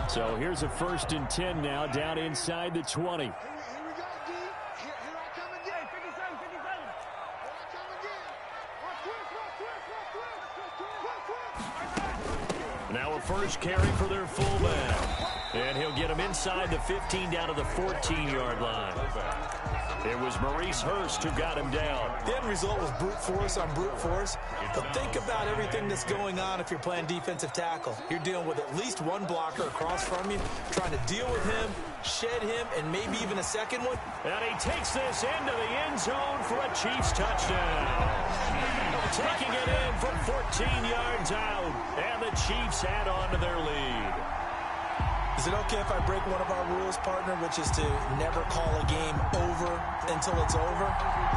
S1: So here's a 1st and 10 now down inside the 20. Now a first carry for their fullback. And he'll get him inside the 15 down to the 14-yard line. It was Maurice Hurst who got him down.
S3: The end result was brute force on brute force. But think about everything that's going on if you're playing defensive tackle. You're dealing with at least one blocker across from you, trying to deal with him, shed him, and maybe even a second one.
S1: And he takes this into the end zone for a Chiefs touchdown. Taking it in from 14 yards out. And the Chiefs add on to their lead.
S3: Is it okay if I break one of our rules, partner, which is to never call a game over until it's over?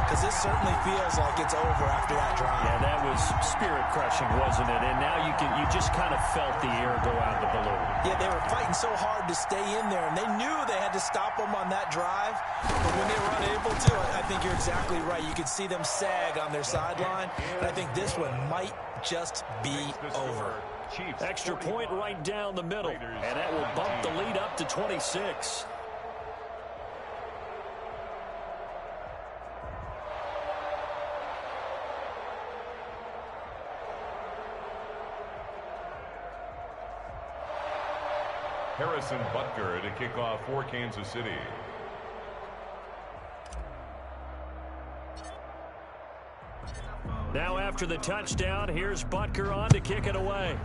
S3: Because this certainly feels like it's over after that drive.
S1: Yeah, that was spirit-crushing, wasn't it? And now you just kind of felt the air go out of the balloon.
S3: Yeah, they were fighting so hard to stay in there, and they knew they had to stop them on that drive. But when they were unable to, I think you're exactly right. You could see them sag on their sideline, and I think this one might just be over.
S1: Extra point right down the middle, and that will bump the lead up to 26.
S2: Harrison Butker to kick off for Kansas City.
S1: Now after the touchdown, here's Butker on to kick it away.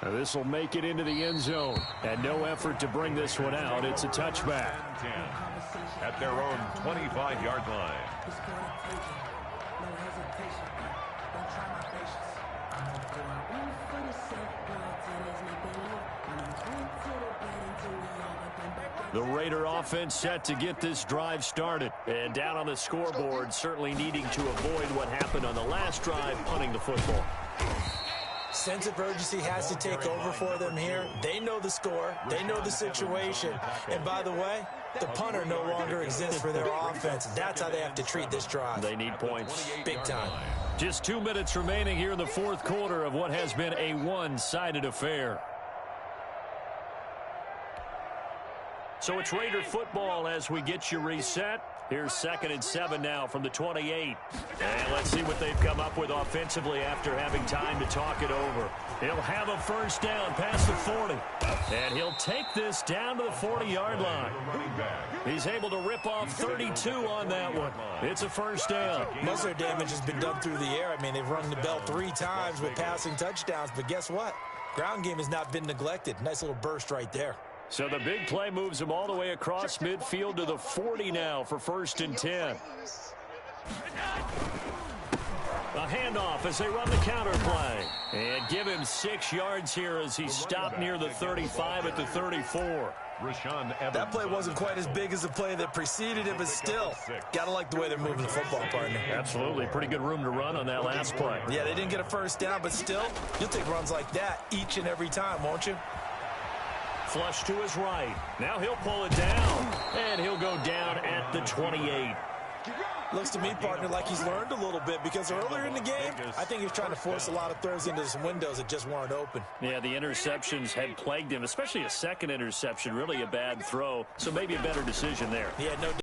S1: Now this will make it into the end zone. And no effort to bring this one out. It's a touchback.
S2: At their own 25-yard line.
S1: The Raider offense set to get this drive started. And down on the scoreboard, certainly needing to avoid what happened on the last drive, punting the football.
S3: Sense of urgency has to take over for them here. They know the score. They know the situation. And by the way, the punter no longer exists for their offense. That's how they have to treat this drive.
S1: They need points.
S3: Big time.
S1: Just 2 minutes remaining here in the fourth quarter of what has been a one-sided affair. So it's Raider football as we get you reset. Here's 2nd and 7 now from the 28. And let's see what they've come up with offensively after having time to talk it over. He'll have a first down past the 40. And he'll take this down to the 40-yard line. He's able to rip off 32 on that one. It's a first down.
S3: Most of their damage has been done through the air. I mean, they've rung the bell 3 times with passing touchdowns. But guess what? Ground game has not been neglected. Nice little burst right there.
S1: So the big play moves him all the way across midfield to the 40 now for 1st and 10. A handoff as they run the counter play. And give him 6 yards here as he stopped near the 35 at the 34.
S3: That play wasn't quite as big as the play that preceded it, but still, gotta like the way they're moving the football, partner.
S1: Absolutely. Pretty good room to run on that last play.
S3: Yeah, they didn't get a first down, but still, you'll take runs like that each and every time, won't you?
S1: Flush to his right. Now he'll pull it down. And he'll go down at the 28.
S3: Looks to me, partner, like he's learned a little bit because earlier in the game, I think he was trying to force a lot of throws into some windows that just weren't open.
S1: Yeah, the interceptions had plagued him, especially a second interception, really a bad throw. So maybe a better decision there.
S3: Yeah, no doubt.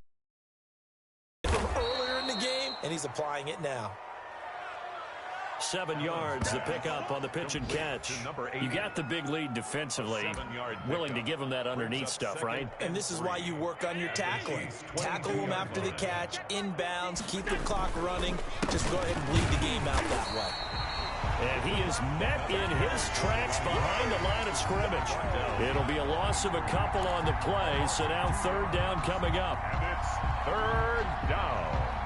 S3: From earlier in the game, and he's applying it now.
S1: 7 yards, the pickup on the pitch and catch. You got the big lead defensively. Willing to give him that underneath stuff, right?
S3: And this is why you work on your tackling. Tackle them after the catch, inbounds, keep the clock running. Just go ahead and bleed the game out that way.
S1: And he is met in his tracks behind the line of scrimmage. It'll be a loss of a couple on the play, so now third down coming up.
S2: And it's third down.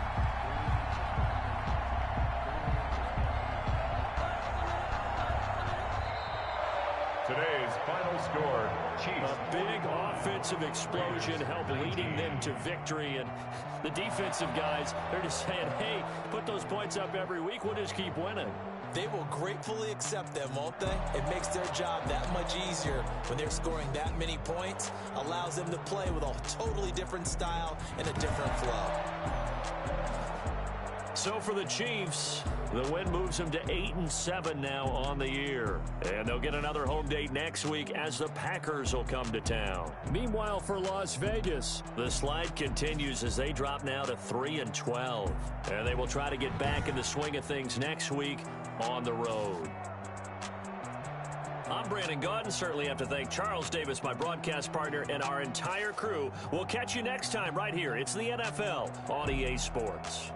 S2: Today's final score, Chiefs.
S1: A big offensive explosion helped leading them to victory. And the defensive guys, they're just saying, hey, put those points up every week. We'll just keep winning.
S3: They will gratefully accept them, won't they? It makes their job that much easier when they're scoring that many points. Allows them to play with a totally different style and a different flow.
S1: So for the Chiefs, the win moves them to 8-7 now on the year. And they'll get another home date next week as the Packers will come to town. Meanwhile, for Las Vegas, the slide continues as they drop now to 3-12. And they will try to get back in the swing of things next week on the road. I'm Brandon Gaudin. Certainly have to thank Charles Davis, my broadcast partner, and our entire crew. We'll catch you next time right here. It's the NFL on EA Sports.